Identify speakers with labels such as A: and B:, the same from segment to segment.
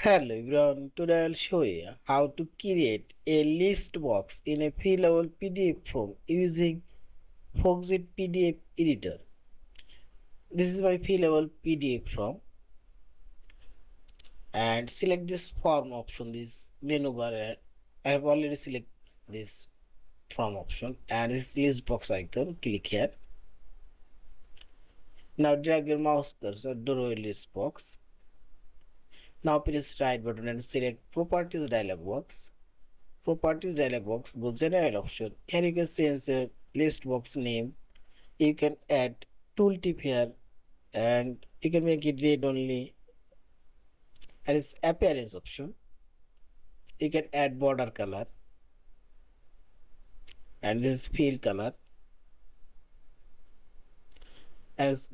A: Hello everyone, today I'll show you how to create a list box in a fillable PDF form using Foxit PDF Editor. This is my fillable PDF form and select this form option, this menu bar. I have already selected this form option and this list box icon. Click here. Now drag your mouse cursor to the list box. Now press right button and select Properties dialog box. Properties dialog box, go general option. Here you can change the list box name. You can add tooltip here and you can make it red only, and it's appearance option. You can add border color and this fill color as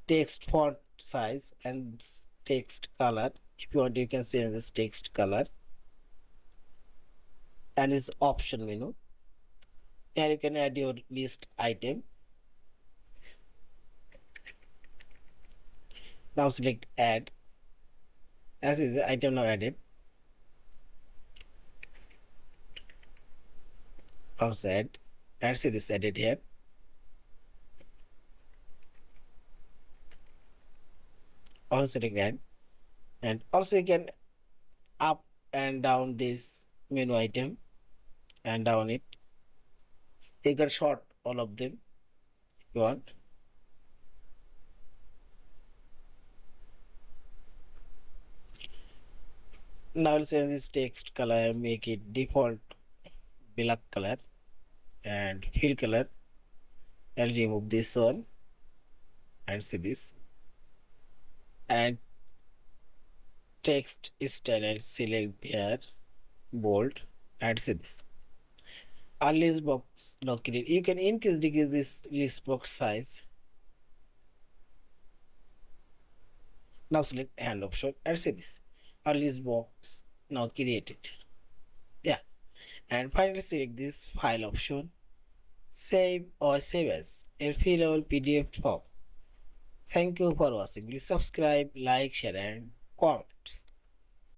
A: text font size and text color. If you want, you can change this text color, and this option menu. Here you can add your list item. Now select add. As is the item now added. Also add, and see this edit here. Also select add, and also you can up and down this menu item and down it. You can sort all of them if you want. Now I'll change this text color and make it default black color, and fill color. I'll remove this one and see this, and text style I'll select here bold and see this. Our list box now create. You can increase decrease this list box size. Now select hand option and see this. Our list box now created. Yeah, and finally select this file option. Save or save as a fillable PDF form. Thank you for watching. Please subscribe, like, share, and comment.